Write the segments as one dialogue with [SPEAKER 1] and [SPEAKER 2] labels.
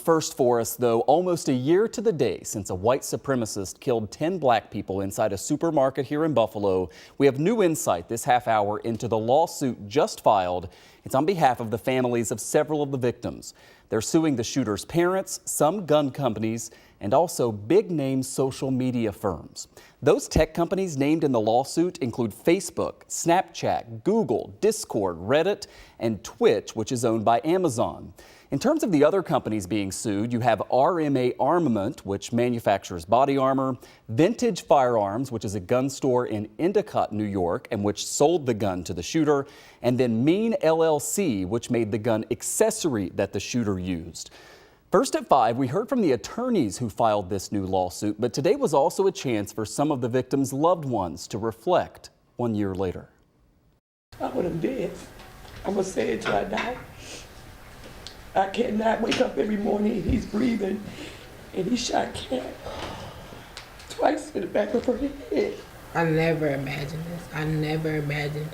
[SPEAKER 1] First for us, though, almost a year to the day since a white supremacist killed 10 black people inside a supermarket here in Buffalo, we have new insight this half hour into the lawsuit just filed. It's on behalf of the families of several of the victims. They're suing the shooter's parents, some gun companies, and also big-name social media firms. Those tech companies named in the lawsuit include Facebook, Snapchat, Google, Discord, Reddit, and Twitch, which is owned by Amazon. In terms of the other companies being sued, you have RMA Armament, which manufactures body armor, Vintage Firearms, which is a gun store in Endicott, New York, and which sold the gun to the shooter, and then Mean LLC, which made the gun accessory that the shooter used. First at 5, we heard from the attorneys who filed this new lawsuit, but today was also a chance for some of the victims' loved ones to reflect 1 year later.
[SPEAKER 2] I would have dead. I'm gonna say it till I die. I cannot wake up every morning and he's breathing and he shot Cat twice in the back of her head.
[SPEAKER 3] I never imagined this. I never imagined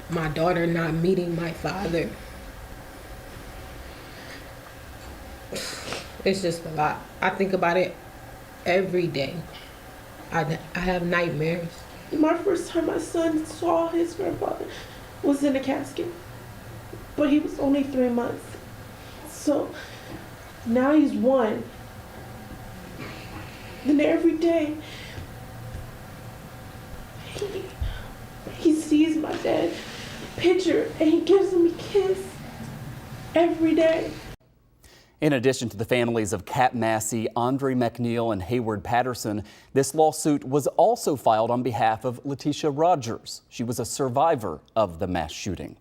[SPEAKER 3] my daughter not meeting my father. It's just a lot. I think about it every day. I have nightmares.
[SPEAKER 2] My first time my son saw his grandfather was in a casket, but he was only 3 months. So now he's 1. And every day he sees my dad's picture and he gives him a kiss every day.
[SPEAKER 1] In addition to the families of Kat Massey, Andre McNeil, and Hayward Patterson, this lawsuit was also filed on behalf of Letitia Rogers. She was a survivor of the mass shooting.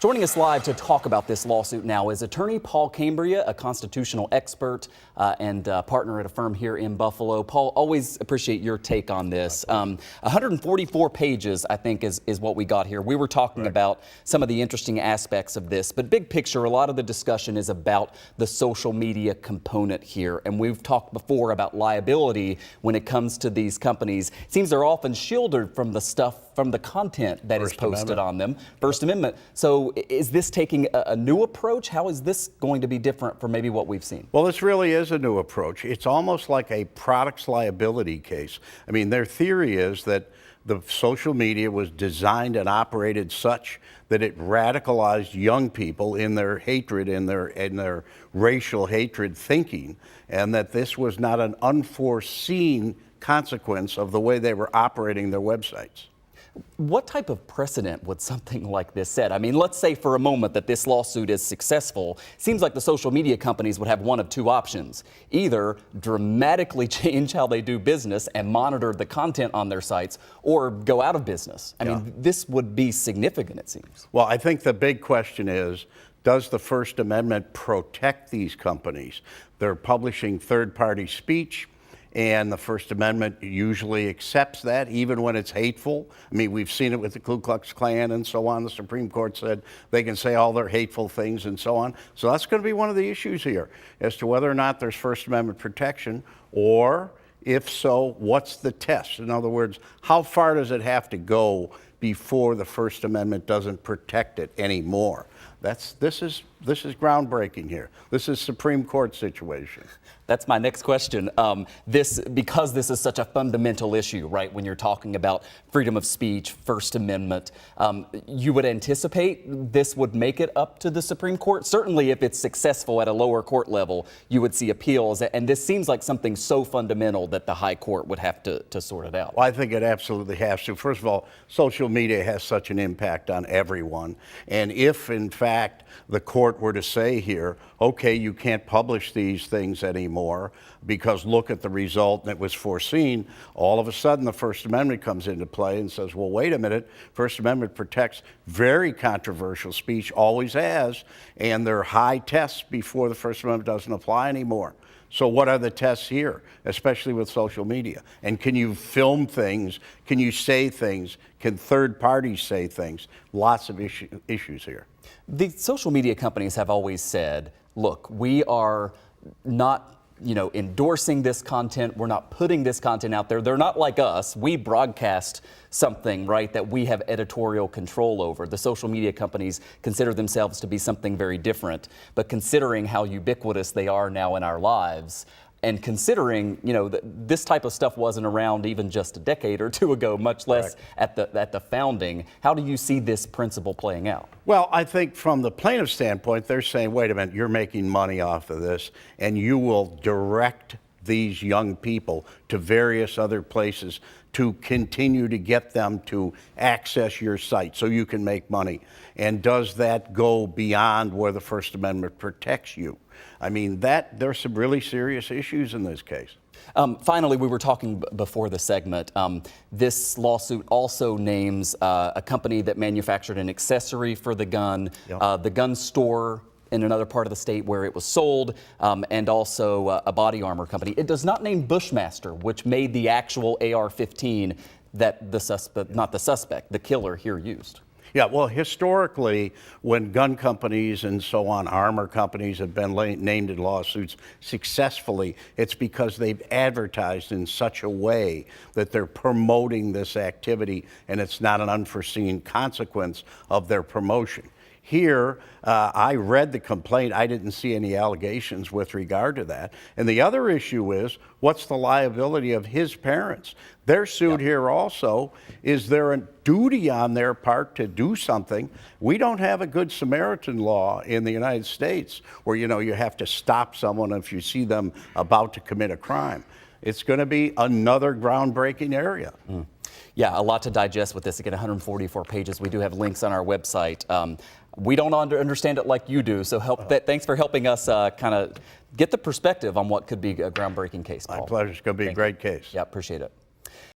[SPEAKER 1] Joining us live to talk about this lawsuit now is attorney Paul Cambria, a constitutional expert and partner at a firm here in Buffalo. Paul, always appreciate your take on this. 144 pages, I think, is what we got here. We were talking about some of the interesting aspects of this, but big picture, a lot of the discussion is about the social media component here. And we've talked before about liability when it comes to these companies. It seems they're often shielded from the stuff, from the content that is posted on them. First Amendment. So is this taking a new approach? How is this going to be different from maybe what we've seen?
[SPEAKER 4] Well, this really is a new approach. It's almost like a products liability case. I mean, their theory is that the social media was designed and operated such that it radicalized young people in their hatred, in their racial hatred thinking, and that this was not an unforeseen consequence of the way they were operating their websites.
[SPEAKER 1] What type of precedent would something like this set? I mean, let's say for a moment that this lawsuit is successful. Seems like the social media companies would have one of two options. Either dramatically change how they do business and monitor the content on their sites, or go out of business. I mean, this would be significant, it seems.
[SPEAKER 4] Well, I think the big question is, does the First Amendment protect these companies? They're publishing third-party speech, and the First Amendment usually accepts that, even when it's hateful. I mean, we've seen it with the Ku Klux Klan and so on. The Supreme Court said they can say all their hateful things and so on. So that's going to be one of the issues here, as to whether or not there's First Amendment protection, or if so, what's the test? In other words, how far does it have to go before the First Amendment doesn't protect it anymore? This is groundbreaking here. This is Supreme Court situation.
[SPEAKER 1] That's my next question. Because this is such a fundamental issue, right, when you're talking about freedom of speech, First Amendment, you would anticipate this would make it up to the Supreme Court? Certainly if it's successful at a lower court level, you would see appeals, and this seems like something so fundamental that the high court would have to sort it out.
[SPEAKER 4] Well, I think it absolutely has to. First of all, social media has such an impact on everyone, and if in fact the court were to say here, okay, you can't publish these things anymore because look at the result and it was foreseen, all of a sudden the First Amendment comes into play and says, well, wait a minute, First Amendment protects very controversial speech, always has, and there are high tests before the First Amendment doesn't apply anymore. So what are the tests here, especially with social media? And can you film things? Can you say things? Can third parties say things? Lots of issues here.
[SPEAKER 1] The social media companies have always said, look, we are not endorsing this content. We're not putting this content out there. They're not like us. We broadcast something, right, that we have editorial control over. The social media companies consider themselves to be something very different. But considering how ubiquitous they are now in our lives, and considering, that this type of stuff wasn't around even just a decade or two ago, much less at the founding, how do you see this principle playing out?
[SPEAKER 4] Well, I think from the plaintiff's standpoint, they're saying, wait a minute, you're making money off of this, and you will direct these young people to various other places to continue to get them to access your site so you can make money. And does that go beyond where the First Amendment protects you? I mean, there's some really serious issues in this case.
[SPEAKER 1] Finally, we were talking before the segment. This lawsuit also names a company that manufactured an accessory for the gun, the gun store in another part of the state where it was sold, and also a body armor company. It does not name Bushmaster, which made the actual AR-15 that the killer here used.
[SPEAKER 4] Yeah, well, historically, when gun companies and so on, armor companies have been named in lawsuits successfully, it's because they've advertised in such a way that they're promoting this activity, and it's not an unforeseen consequence of their promotion. Here, I read the complaint. I didn't see any allegations with regard to that. And the other issue is, what's the liability of his parents? They're sued here also. Is there a duty on their part to do something? We don't have a Good Samaritan law in the United States where, you have to stop someone if you see them about to commit a crime. It's going to be another groundbreaking area.
[SPEAKER 1] Yeah, a lot to digest with this. Again, 144 pages. We do have links on our website. We don't understand it like you do, so thanks for helping us kind of get the perspective on what could be a groundbreaking case, Paul.
[SPEAKER 4] My pleasure. It's going to be a great case.
[SPEAKER 1] Yeah, appreciate it.